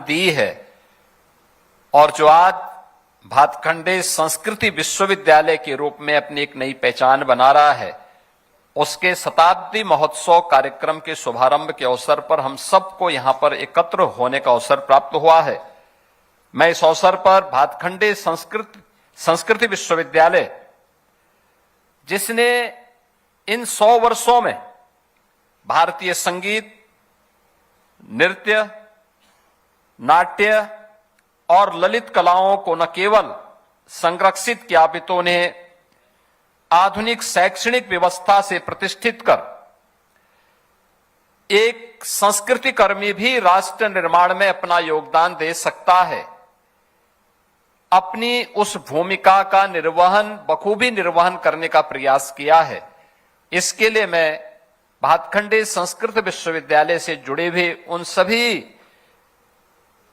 दी है और जो आज भातखंडे संस्कृति विश्वविद्यालय के रूप में अपनी एक नई पहचान बना रहा है, उसके शताब्दी महोत्सव कार्यक्रम के शुभारंभ के अवसर पर हम सबको यहां पर एकत्र होने का अवसर प्राप्त हुआ है। मैं इस अवसर पर भातखंडे संस्कृति विश्वविद्यालय, जिसने इन 100 वर्षों में भारतीय संगीत, नृत्य, नाट्य और ललित कलाओं को न केवल संरक्षित किया अपितु उन्हें आधुनिक शैक्षणिक व्यवस्था से प्रतिष्ठित कर एक संस्कृति कर्मी भी राष्ट्र निर्माण में अपना योगदान दे सकता है, अपनी उस भूमिका का बखूबी निर्वहन करने का प्रयास किया है। इसके लिए मैं भातखंडे संस्कृत विश्वविद्यालय से जुड़े हुए उन सभी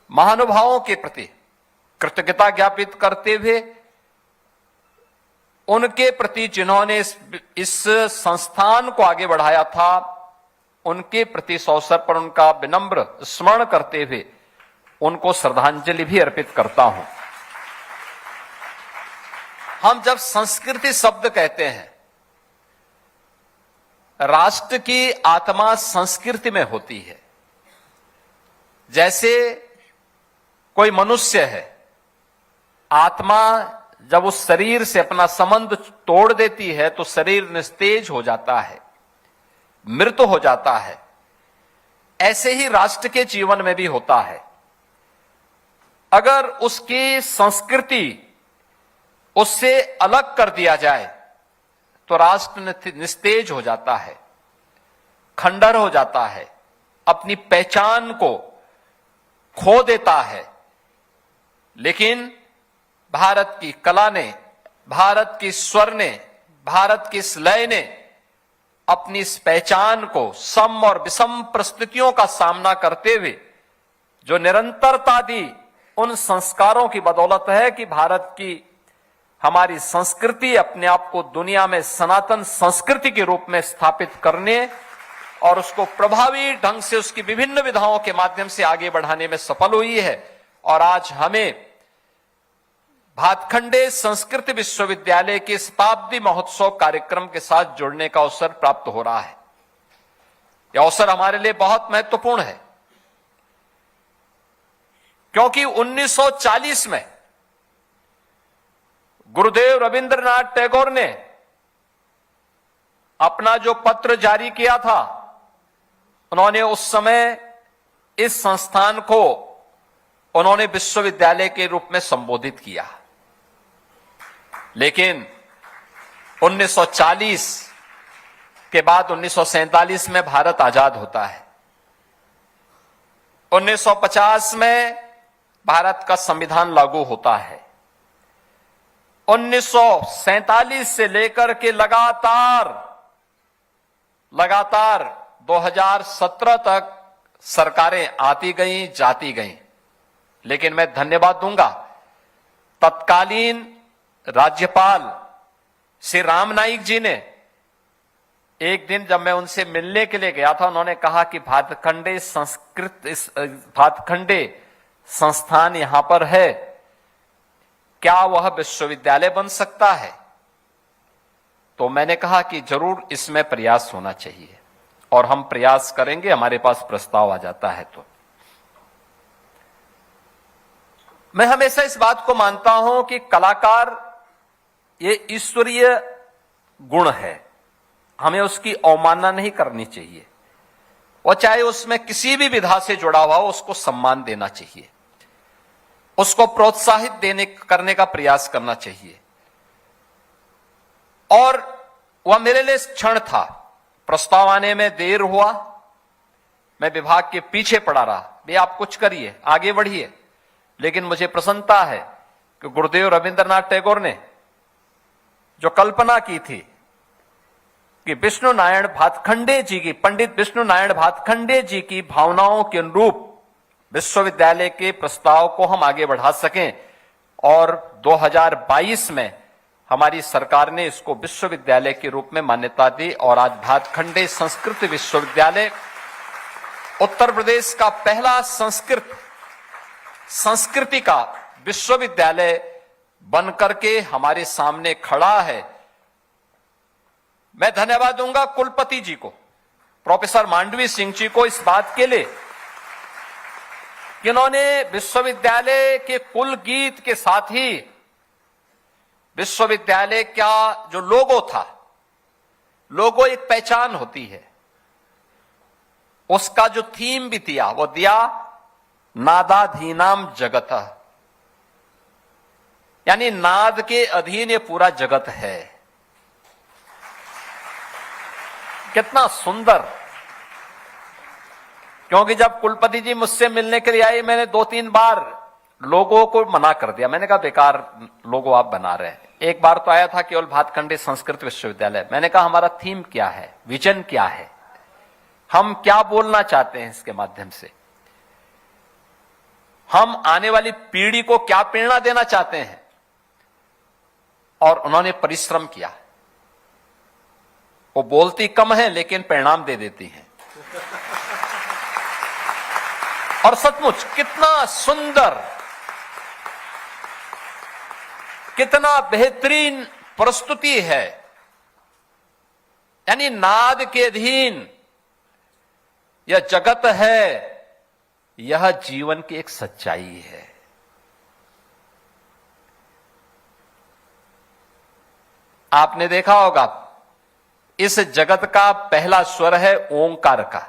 महानुभावों के प्रति कृतज्ञता ज्ञापित करते हुए उनके प्रति जिन्होंने इस संस्थान को आगे बढ़ाया था, उनके प्रति इस अवसर पर उनका विनम्र स्मरण करते हुए उनको श्रद्धांजलि भी अर्पित करता हूं। हम जब संस्कृति शब्द कहते हैं, राष्ट्र की आत्मा संस्कृति में होती है। जैसे कोई मनुष्य है, आत्मा जब उस शरीर से अपना संबंध तोड़ देती है तो शरीर निस्तेज हो जाता है, मृत हो जाता है। ऐसे ही राष्ट्र के जीवन में भी होता है। अगर उसकी संस्कृति उससे अलग कर दिया जाए तो राष्ट्र निस्तेज हो जाता है, खंडर हो जाता है, अपनी पहचान को खो देता है। लेकिन भारत की कला ने, भारत की स्वर ने, भारत की इस लय ने अपनी इस पहचान को सम और विषम परिस्थितियों का सामना करते हुए जो निरंतरता दी, उन संस्कारों की बदौलत है कि भारत की हमारी संस्कृति अपने आप को दुनिया में सनातन संस्कृति के रूप में स्थापित करने और उसको प्रभावी ढंग से उसकी विभिन्न विधाओं के माध्यम से आगे बढ़ाने में सफल हुई है। और आज हमें भातखंडे संस्कृत विश्वविद्यालय के शताब्दी महोत्सव कार्यक्रम के साथ जुड़ने का अवसर प्राप्त हो रहा है। यह अवसर हमारे लिए बहुत महत्वपूर्ण है, क्योंकि 1940 में गुरुदेव रविंद्रनाथ टैगोर ने अपना जो पत्र जारी किया था, उन्होंने उस समय इस संस्थान को उन्होंने विश्वविद्यालय के रूप में संबोधित किया। लेकिन 1940 के बाद 1947 में भारत आजाद होता है। 1950 में भारत का संविधान लागू होता है। 1947 से लेकर के लगातार 2017 तक सरकारें आती गईं, जाती गईं। लेकिन मैं धन्यवाद दूंगा तत्कालीन राज्यपाल श्री राम नाईक जी ने। एक दिन जब मैं उनसे मिलने के लिए गया था, उन्होंने कहा कि भातखंडे संस्थान यहां पर है, क्या वह विश्वविद्यालय बन सकता है? तो मैंने कहा कि जरूर इसमें प्रयास होना चाहिए और हम प्रयास करेंगे, हमारे पास प्रस्ताव आ जाता है तो। मैं हमेशा इस बात को मानता हूं कि कलाकार ये ईश्वरीय गुण है, हमें उसकी अवमानना नहीं करनी चाहिए। और चाहे उसमें किसी भी विधा से जुड़ा हुआ हो, उसको सम्मान देना चाहिए, उसको प्रोत्साहित करने का प्रयास करना चाहिए। और वह मेरे लिए क्षण था। प्रस्ताव आने में देर हुआ, मैं विभाग के पीछे पड़ा रहा, भैया आप कुछ करिए, आगे बढ़िए। लेकिन मुझे प्रसन्नता है कि गुरुदेव रविंद्रनाथ टैगोर ने जो कल्पना की थी कि विष्णु नारायण भातखंडे जी की, पंडित विष्णु नारायण भातखंडे जी की भावनाओं के अनुरूप विश्वविद्यालय के प्रस्ताव को हम आगे बढ़ा सकें, और 2022 में हमारी सरकार ने इसको विश्वविद्यालय के रूप में मान्यता दी। और आज भातखंडे संस्कृत विश्वविद्यालय उत्तर प्रदेश का पहला संस्कृत संस्कृति का विश्वविद्यालय बनकर के हमारे सामने खड़ा है। मैं धन्यवाद दूंगा कुलपति जी को, प्रोफेसर मांडवी सिंह जी को, इस बात के लिए कि इन्होंने विश्वविद्यालय के कुल गीत के साथ ही विश्वविद्यालय का जो लोगो था, लोगो एक पहचान होती है, उसका जो थीम भी दिया वो दिया नादाधीनाम जगतः, यानी नाद के अधीन ये पूरा जगत है। कितना सुंदर। क्योंकि जब कुलपति जी मुझसे मिलने के लिए आए, मैंने 2-3 बार लोगों को मना कर दिया। मैंने कहा बेकार लोगो आप बना रहे हैं। एक बार तो आया था केवल भातखंडे संस्कृत विश्वविद्यालय। मैंने कहा हमारा थीम क्या है, विजन क्या है, हम क्या बोलना चाहते हैं इसके माध्यम से, हम आने वाली पीढ़ी को क्या प्रेरणा देना चाहते हैं। और उन्होंने परिश्रम किया। वो बोलती कम है लेकिन परिणाम दे देती हैं। और सचमुच कितना सुंदर, कितना बेहतरीन प्रस्तुति है। यानी नाद के अधीन यह जगत है, यह जीवन की एक सच्चाई है। आपने देखा होगा इस जगत का पहला स्वर है ओंकार का।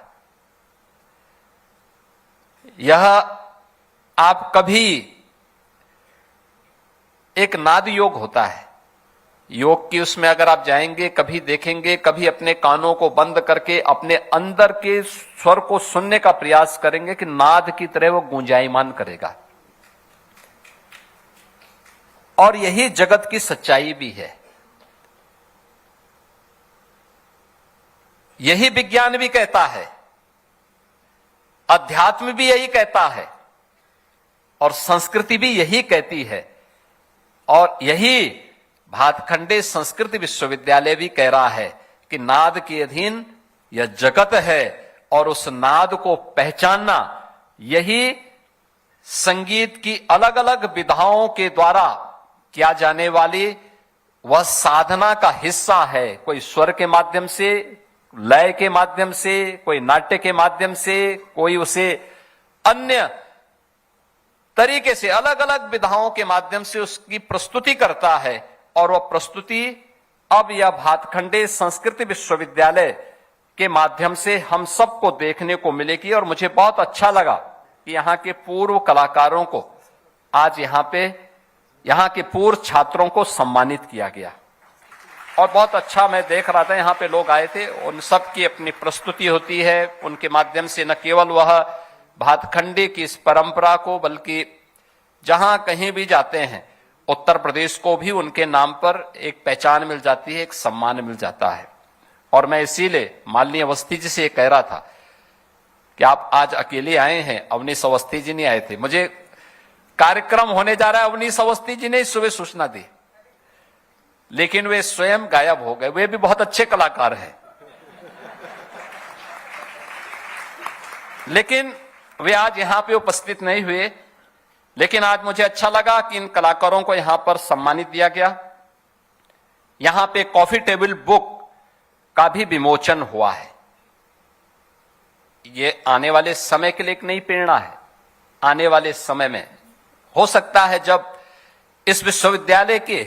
यह आप कभी, एक नाद योग होता है, योग की उसमें अगर आप जाएंगे, कभी देखेंगे, कभी अपने कानों को बंद करके अपने अंदर के स्वर को सुनने का प्रयास करेंगे कि नाद की तरह वो गूंजायमान करेगा। और यही जगत की सच्चाई भी है, यही विज्ञान भी कहता है, अध्यात्म भी यही कहता है, और संस्कृति भी यही कहती है, और यही भातखंडे संस्कृत विश्वविद्यालय भी कह रहा है कि नाद के अधीन यह जगत है, और उस नाद को पहचानना यही संगीत की अलग अलग विधाओं के द्वारा किया जाने वाली वह साधना का हिस्सा है। कोई स्वर के माध्यम से, लय के माध्यम से, कोई नाट्य के माध्यम से, कोई उसे अन्य तरीके से अलग अलग विधाओं के माध्यम से उसकी प्रस्तुति करता है। और वह प्रस्तुति अब यह भातखंडे संस्कृत विश्वविद्यालय के माध्यम से हम सबको देखने को मिलेगी। और मुझे बहुत अच्छा लगा कि यहां के पूर्व कलाकारों को आज यहां के पूर्व छात्रों को सम्मानित किया गया। और बहुत अच्छा मैं देख रहा था, यहां पे लोग आए थे, उन सब की अपनी प्रस्तुति होती है। उनके माध्यम से न केवल वह भातखंडे की इस परंपरा को, बल्कि जहां कहीं भी जाते हैं उत्तर प्रदेश को भी उनके नाम पर एक पहचान मिल जाती है, एक सम्मान मिल जाता है। और मैं इसीलिए माननीय अवस्थी जी से ये कह रहा था कि आप आज अकेले आए हैं, अवनीश अवस्थी जी नहीं आए थे। मुझे कार्यक्रम होने जा रहा है, अवनीश अवस्थी जी ने सुबह सूचना दी, लेकिन वे स्वयं गायब हो गए। वे भी बहुत अच्छे कलाकार हैं, लेकिन वे आज यहां पे उपस्थित नहीं हुए। लेकिन आज मुझे अच्छा लगा कि इन कलाकारों को यहां पर सम्मानित दिया गया। यहां पे कॉफी टेबल बुक का भी विमोचन हुआ है। ये आने वाले समय के लिए एक नई प्रेरणा है। आने वाले समय में हो सकता है जब इस विश्वविद्यालय के,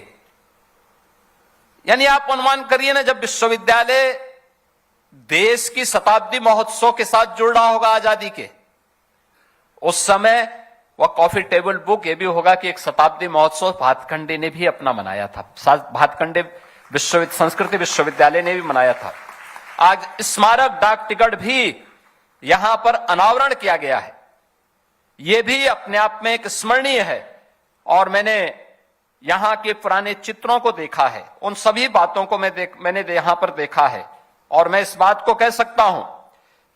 यानी आप अनुमान करिए ना, जब विश्वविद्यालय देश की शताब्दी महोत्सव के साथ जुड़ रहा होगा आजादी के, उस समय वह कॉफी टेबल बुक ये भी होगा कि एक शताब्दी महोत्सव भातखंडे ने भी अपना मनाया था, भातखंडे संस्कृत विश्वविद्यालय ने भी मनाया था। आज स्मारक डाक टिकट भी यहां पर अनावरण किया गया है। यह भी अपने आप में एक स्मरणीय है। और मैंने यहां के पुराने चित्रों को देखा है, उन सभी बातों को मैंने यहां पर देखा है। और मैं इस बात को कह सकता हूं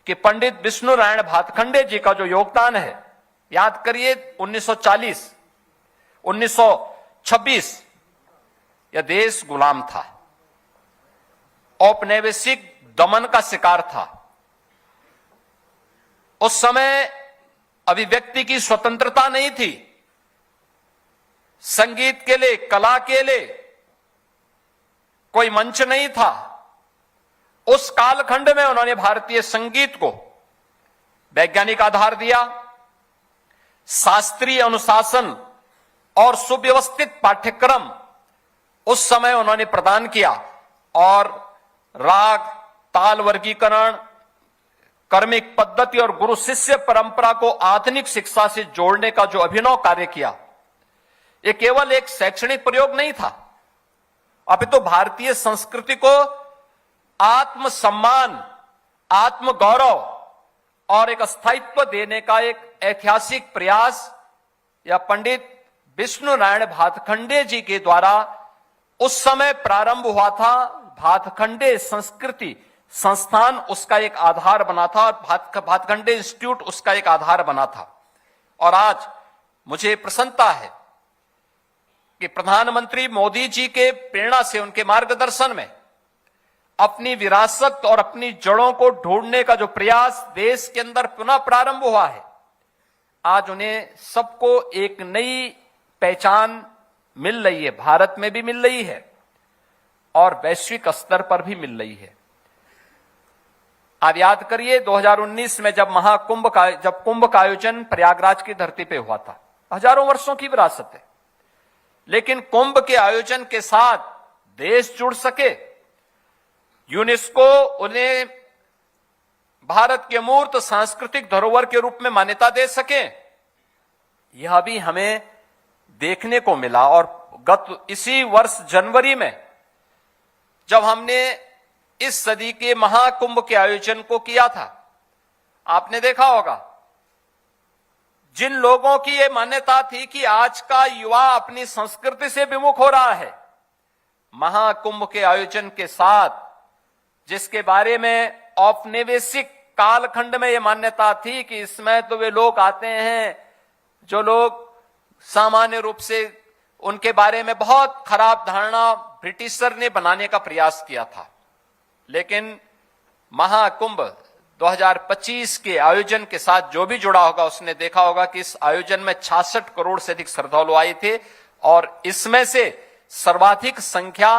कि पंडित विष्णु नारायण भातखंडे जी का जो योगदान है, याद करिए 1940, 1926 यह देश गुलाम था, औपनिवेशिक दमन का शिकार था। उस समय अभिव्यक्ति की स्वतंत्रता नहीं थी। संगीत के लिए, कला के लिए कोई मंच नहीं था। उस कालखंड में उन्होंने भारतीय संगीत को वैज्ञानिक आधार दिया, शास्त्रीय अनुशासन और सुव्यवस्थित पाठ्यक्रम उस समय उन्होंने प्रदान किया और राग, ताल वर्गीकरण, कर्मिक पद्धति और गुरु शिष्य परंपरा को आधुनिक शिक्षा से जोड़ने का जो अभिनव कार्य किया, यह केवल एक शैक्षणिक प्रयोग नहीं था, अपितु भारतीय संस्कृति को आत्मसम्मान, आत्मगौरव और एक स्थायित्व देने का एक ऐतिहासिक प्रयास या पंडित विष्णु नारायण भातखंडे जी के द्वारा उस समय प्रारंभ हुआ था। भातखंडे संस्कृति संस्थान उसका एक आधार बना था, भातखंडे इंस्टीट्यूट उसका एक आधार बना था। और आज मुझे प्रसन्नता है कि प्रधानमंत्री मोदी जी के प्रेरणा से, उनके मार्गदर्शन में अपनी विरासत और अपनी जड़ों को ढूंढने का जो प्रयास देश के अंदर पुनः प्रारंभ हुआ है, आज उन्हें सबको एक नई पहचान मिल रही है, भारत में भी मिल रही है और वैश्विक स्तर पर भी मिल रही है। आप याद करिए 2019 में जब कुंभ का आयोजन प्रयागराज की धरती पे हुआ था, हजारों वर्षों की विरासत है, लेकिन कुंभ के आयोजन के साथ देश जुड़ सके, यूनेस्को उन्हें भारत के अमूर्त सांस्कृतिक धरोहर के रूप में मान्यता दे सके, यह भी हमें देखने को मिला। और इसी वर्ष जनवरी में जब हमने इस सदी के महाकुंभ के आयोजन को किया था, आपने देखा होगा जिन लोगों की यह मान्यता थी कि आज का युवा अपनी संस्कृति से विमुख हो रहा है, महाकुंभ के आयोजन के साथ, जिसके बारे में औपनिवेशिक कालखंड में यह मान्यता थी कि इसमें तो वे लोग आते हैं जो लोग सामान्य रूप से, उनके बारे में बहुत खराब धारणा ब्रिटिशर ने बनाने का प्रयास किया था। लेकिन महाकुंभ 2025 के आयोजन के साथ जो भी जुड़ा होगा उसने देखा होगा कि इस आयोजन में 66 करोड़ से अधिक श्रद्धालु आए थे और इसमें से सर्वाधिक संख्या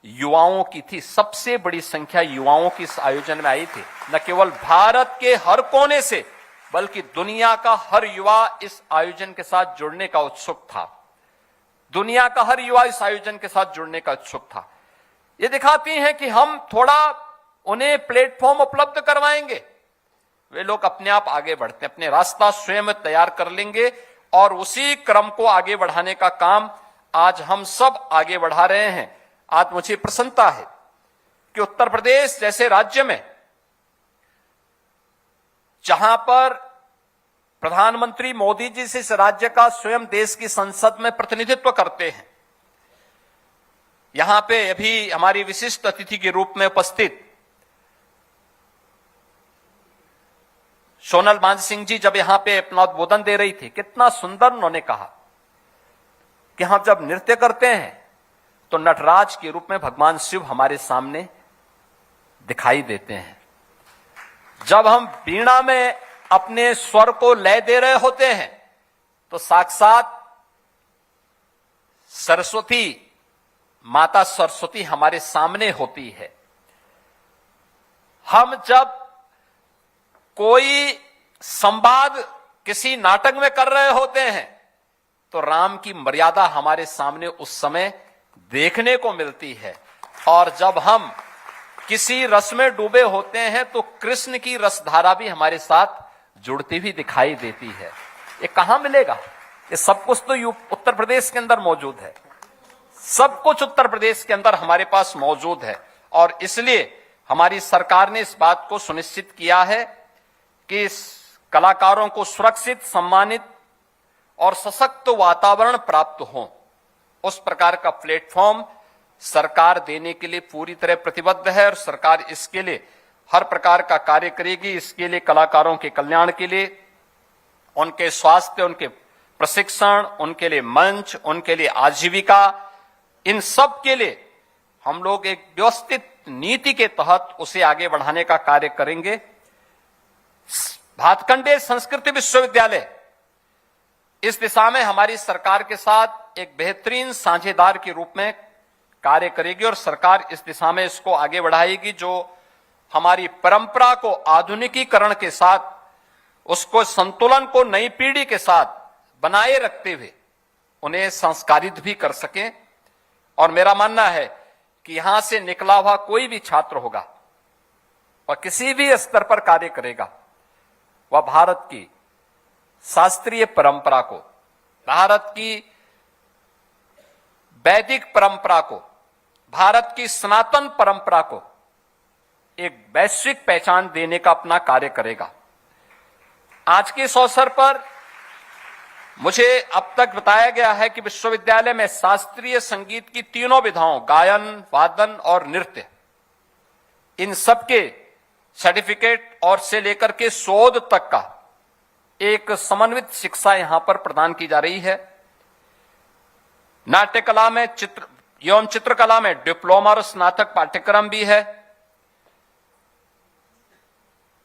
युवाओं की थी। सबसे बड़ी संख्या युवाओं की इस आयोजन में आई थी। न केवल भारत के हर कोने से बल्कि दुनिया का हर युवा इस आयोजन के साथ जुड़ने का उत्सुक था। दुनिया का हर युवा इस आयोजन के साथ जुड़ने का उत्सुक था। ये दिखाती हैं कि हम थोड़ा उन्हें प्लेटफॉर्म उपलब्ध करवाएंगे, वे लोग अपने आप आगे बढ़ते हैं, अपने रास्ता स्वयं तैयार कर लेंगे और उसी क्रम को आगे बढ़ाने का काम आज हम सब आगे बढ़ा रहे हैं। आज मुझे प्रसन्नता है कि उत्तर प्रदेश जैसे राज्य में, जहां पर प्रधानमंत्री मोदी जी से इस राज्य का स्वयं देश की संसद में प्रतिनिधित्व करते हैं, यहां पे अभी हमारी विशिष्ट अतिथि के रूप में उपस्थित सोनल मानसिंह जी जब यहां पे अपना उद्बोधन दे रही थी, कितना सुंदर उन्होंने कहा कि हम जब नृत्य करते हैं तो नटराज के रूप में भगवान शिव हमारे सामने दिखाई देते हैं। जब हम वीणा में अपने स्वर को लय दे रहे होते हैं तो साक्षात सरस्वती, माता सरस्वती हमारे सामने होती है। हम जब कोई संवाद किसी नाटक में कर रहे होते हैं तो राम की मर्यादा हमारे सामने उस समय देखने को मिलती है, और जब हम किसी रस में डूबे होते हैं तो कृष्ण की रसधारा भी हमारे साथ जुड़ती हुई दिखाई देती है। ये कहां मिलेगा? ये सब कुछ तो उत्तर प्रदेश के अंदर मौजूद है, सब कुछ उत्तर प्रदेश के अंदर हमारे पास मौजूद है। और इसलिए हमारी सरकार ने इस बात को सुनिश्चित किया है कि इस कलाकारों को सुरक्षित, सम्मानित और सशक्त वातावरण प्राप्त हो, उस प्रकार का प्लेटफॉर्म सरकार देने के लिए पूरी तरह प्रतिबद्ध है और सरकार इसके लिए हर प्रकार का कार्य करेगी। इसके लिए कलाकारों के कल्याण के लिए, उनके स्वास्थ्य, उनके प्रशिक्षण, उनके लिए मंच, उनके लिए आजीविका, इन सब के लिए हम लोग एक व्यवस्थित नीति के तहत उसे आगे बढ़ाने का कार्य करेंगे। भातखंडे संस्कृति विश्वविद्यालय इस दिशा में हमारी सरकार के साथ एक बेहतरीन साझेदार के रूप में कार्य करेगी और सरकार इस दिशा में इसको आगे बढ़ाएगी, जो हमारी परंपरा को आधुनिकीकरण के साथ उसको संतुलन को नई पीढ़ी के साथ बनाए रखते हुए उन्हें संस्कारित भी कर सकें। और मेरा मानना है कि यहां से निकला हुआ कोई भी छात्र होगा और किसी भी स्तर पर कार्य करेगा, वह भारत की शास्त्रीय परंपरा को, भारत की वैदिक परंपरा को, भारत की सनातन परंपरा को एक वैश्विक पहचान देने का अपना कार्य करेगा। आज के इस अवसर पर मुझे अब तक बताया गया है कि विश्वविद्यालय में शास्त्रीय संगीत की तीनों विधाओं, गायन, वादन और नृत्य, इन सब के सर्टिफिकेट और से लेकर के शोध तक का एक समन्वित शिक्षा यहां पर प्रदान की जा रही है। नाट्य कला में एवं चित्रकला में डिप्लोमा और स्नातक पाठ्यक्रम भी है।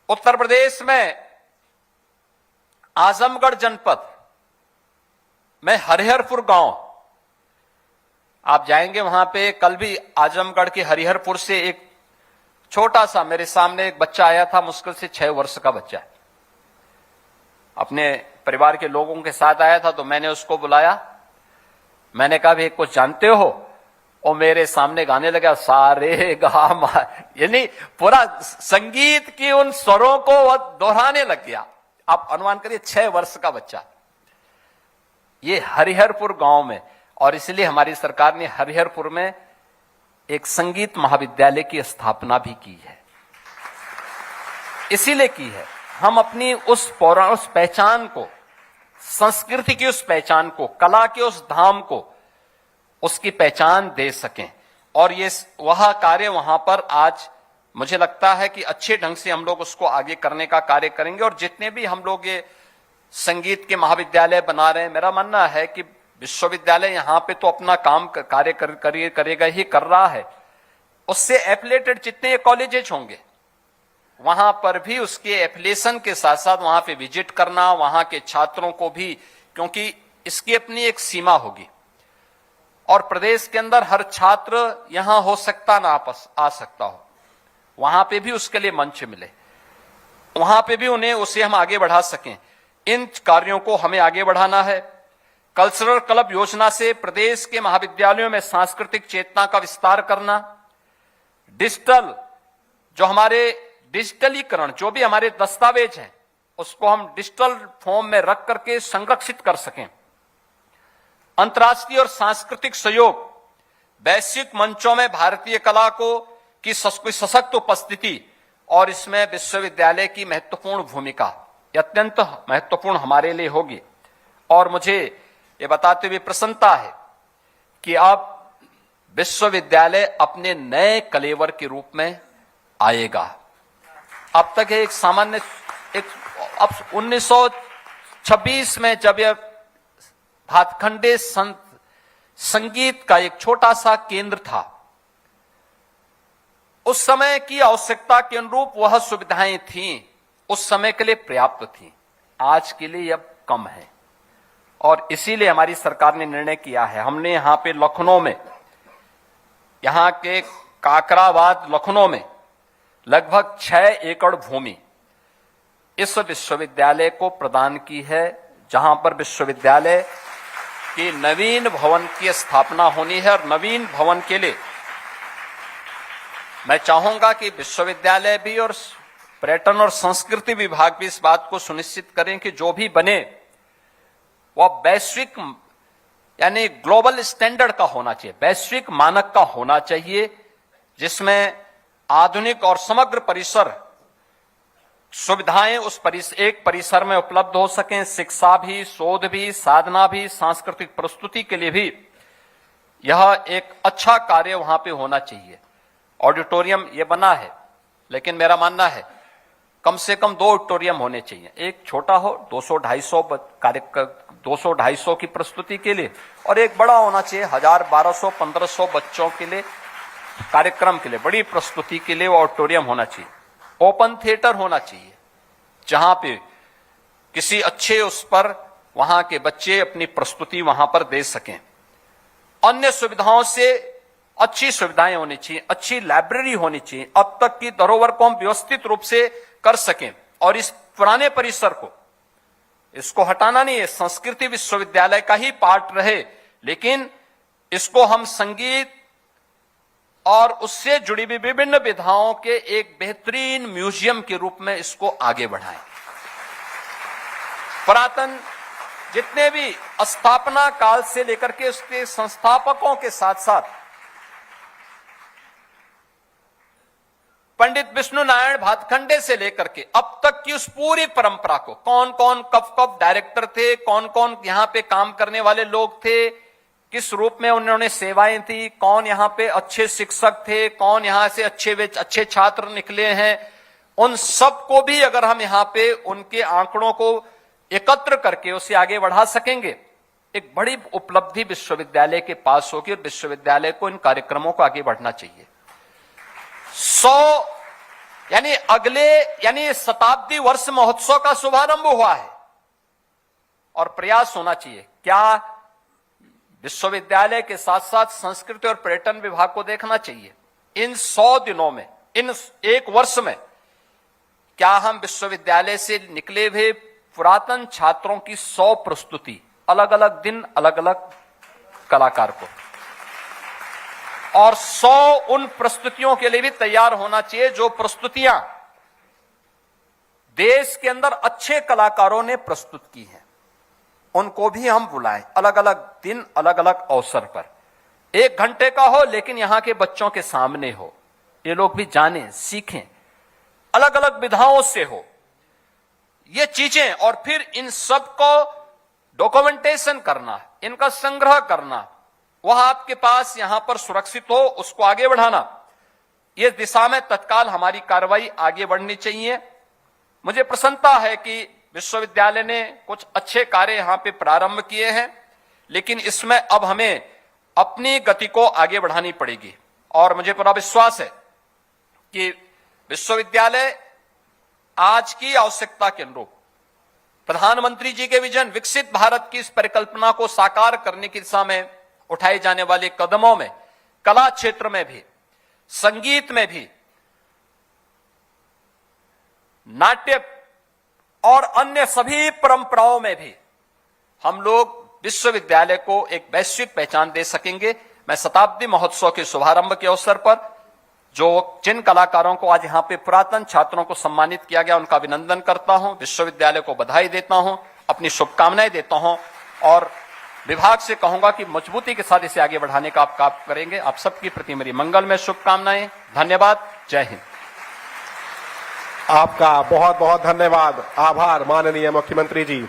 उत्तर प्रदेश में आजमगढ़ जनपद में हरिहरपुर गांव, आप जाएंगे वहां पे, कल भी आजमगढ़ के हरिहरपुर से एक छोटा सा मेरे सामने एक बच्चा आया था, मुश्किल से 6 वर्ष का बच्चा, अपने परिवार के लोगों के साथ आया था। तो मैंने उसको बुलाया, मैंने कहा भाई कुछ जानते हो? और मेरे सामने गाने लगा सारे गा मा, यानी पूरा संगीत की उन स्वरों को वह दोहराने लग गया। आप अनुमान करिए 6 वर्ष का बच्चा, ये हरिहरपुर गांव में। और इसलिए हमारी सरकार ने हरिहरपुर में एक संगीत महाविद्यालय की स्थापना भी की है। इसीलिए की है हम अपनी उस पहचान को, संस्कृति की उस पहचान को, कला के उस धाम को, उसकी पहचान दे सकें। और ये वह कार्य वहां पर आज मुझे लगता है कि अच्छे ढंग से हम लोग उसको आगे करने का कार्य करेंगे। और जितने भी हम लोग ये संगीत के महाविद्यालय बना रहे हैं, मेरा मानना है कि विश्वविद्यालय यहां पे तो अपना काम कार्य करेगा ही, कर रहा है। उससे एफिलेटेड जितने कॉलेजेस होंगे वहां पर भी उसके एफिलिएशन के साथ साथ वहां पे विजिट करना, वहां के छात्रों को भी, क्योंकि इसकी अपनी एक सीमा होगी और प्रदेश के अंदर हर छात्र यहां हो सकता ना आ सकता हो, वहां पे भी उसके लिए मंच मिले, वहां पे भी उसे हम आगे बढ़ा सकें। इन कार्यों को हमें आगे बढ़ाना है। कल्चरल क्लब योजना से प्रदेश के महाविद्यालयों में सांस्कृतिक चेतना का विस्तार करना, डिजिटल जो हमारे डिजिटलीकरण, जो भी हमारे दस्तावेज हैं उसको हम डिजिटल फॉर्म में रख करके संरक्षित कर सकें। अंतर्राष्ट्रीय और सांस्कृतिक सहयोग, वैश्विक मंचों में भारतीय कला की सशक्त उपस्थिति और इसमें विश्वविद्यालय की महत्वपूर्ण भूमिका अत्यंत महत्वपूर्ण हमारे लिए होगी। और मुझे ये बताते हुए प्रसन्नता है कि अब विश्वविद्यालय अपने नए कलेवर के रूप में आएगा। अब तक एक सामान्य अब 1926 में जब यह भातखंडे संगीत का एक छोटा सा केंद्र था, उस समय की आवश्यकता के अनुरूप वह सुविधाएं थीं, उस समय के लिए पर्याप्त थीं, आज के लिए अब कम है। और इसीलिए हमारी सरकार ने निर्णय किया है, हमने यहां पे लखनऊ में, यहां के काकराबाद लखनऊ में लगभग 6 एकड़ भूमि इस विश्वविद्यालय को प्रदान की है, जहां पर विश्वविद्यालय के नवीन भवन की स्थापना होनी है। और नवीन भवन के लिए मैं चाहूंगा कि विश्वविद्यालय भी और पर्यटन और संस्कृति विभाग भी इस बात को सुनिश्चित करें कि जो भी बने वह वैश्विक यानी ग्लोबल स्टैंडर्ड का होना चाहिए, वैश्विक मानक का होना चाहिए, जिसमें आधुनिक और समग्र परिसर सुविधाएं उस एक परिसर में उपलब्ध हो सकें। शिक्षा भी, शोध भी, साधना भी, सांस्कृतिक प्रस्तुति के लिए भी यह एक अच्छा कार्य वहां पे होना चाहिए। ऑडिटोरियम ये बना है, लेकिन मेरा मानना है कम से कम 2 ऑडिटोरियम होने चाहिए। एक छोटा हो 200-250 की प्रस्तुति के लिए, और एक बड़ा होना चाहिए 1000-1200-1500 बच्चों के लिए, कार्यक्रम के लिए, बड़ी प्रस्तुति के लिए वो ऑडिटोरियम होना चाहिए। ओपन थिएटर होना चाहिए, जहां पे किसी अच्छे उस पर वहां के बच्चे अपनी प्रस्तुति वहां पर दे सकें। अन्य सुविधाओं से अच्छी सुविधाएं होनी चाहिए, अच्छी लाइब्रेरी होनी चाहिए, अब तक की धरोहर को हम व्यवस्थित रूप से कर सकें। और इस पुराने परिसर को, इसको हटाना नहीं है, संस्कृति विश्वविद्यालय का ही पार्ट रहे, लेकिन इसको हम संगीत और उससे जुड़ी हुई विभिन्न विधाओं के एक बेहतरीन म्यूजियम के रूप में इसको आगे बढ़ाएं। पुरातन जितने भी स्थापना काल से लेकर के उसके संस्थापकों के साथ साथ पंडित विष्णु नारायण भातखंडे से लेकर के अब तक की उस पूरी परंपरा को, कौन कौन कब कब डायरेक्टर थे, कौन कौन यहां पे काम करने वाले लोग थे, किस रूप में उन्होंने सेवाएं थी, कौन यहां पे अच्छे शिक्षक थे, कौन यहां से अच्छे छात्र निकले हैं, उन सब को भी अगर हम यहां पे उनके आंकड़ों को एकत्र करके उसे आगे बढ़ा सकेंगे, एक बड़ी उपलब्धि विश्वविद्यालय के पास होगी और विश्वविद्यालय को इन कार्यक्रमों को आगे बढ़ना चाहिए। 100 यानी शताब्दी वर्ष महोत्सव का शुभारंभ हुआ है और प्रयास होना चाहिए। क्या विश्वविद्यालय के साथ साथ संस्कृति और पर्यटन विभाग को देखना चाहिए इन 100 दिनों में, इन एक वर्ष में, क्या हम विश्वविद्यालय से निकले हुए पुरातन छात्रों की 100 प्रस्तुति, अलग अलग दिन अलग अलग कलाकार को, और 100 उन प्रस्तुतियों के लिए भी तैयार होना चाहिए जो प्रस्तुतियां देश के अंदर अच्छे कलाकारों ने प्रस्तुत की हैं, उनको भी हम बुलाएं अलग अलग दिन अलग अलग अवसर पर। 1 घंटे का हो लेकिन यहां के बच्चों के सामने हो, ये लोग भी जानें, सीखें, अलग अलग विधाओं से हो ये चीजें, और फिर इन सब को डॉक्यूमेंटेशन करना, इनका संग्रह करना, वह आपके पास यहां पर सुरक्षित हो, उसको आगे बढ़ाना, इस दिशा में तत्काल हमारी कार्रवाई आगे बढ़नी चाहिए। मुझे प्रसन्नता है कि विश्वविद्यालय ने कुछ अच्छे कार्य यहां पे प्रारंभ किए हैं, लेकिन इसमें अब हमें अपनी गति को आगे बढ़ानी पड़ेगी। और मुझे पूरा विश्वास है कि विश्वविद्यालय आज की आवश्यकता के अनुरूप प्रधानमंत्री जी के विजन विकसित भारत की इस परिकल्पना को साकार करने की दिशा में उठाए जाने वाले कदमों में, कला क्षेत्र में भी, संगीत में भी, नाट्य और अन्य सभी परंपराओं में भी हम लोग विश्वविद्यालय को एक वैश्विक पहचान दे सकेंगे। मैं शताब्दी महोत्सव के शुभारंभ के अवसर पर जिन कलाकारों को आज यहां पे पुरातन छात्रों को सम्मानित किया गया, उनका अभिनंदन करता हूं, विश्वविद्यालय को बधाई देता हूं, अपनी शुभकामनाएं देता हूं और विभाग से कहूंगा कि मजबूती के साथ इसे आगे बढ़ाने का आप काम करेंगे। आप सबकी प्रति मेरी मंगलमय शुभकामनाएं। धन्यवाद। जय हिंद। आपका बहुत बहुत धन्यवाद। आभार माननीय मुख्यमंत्री जी।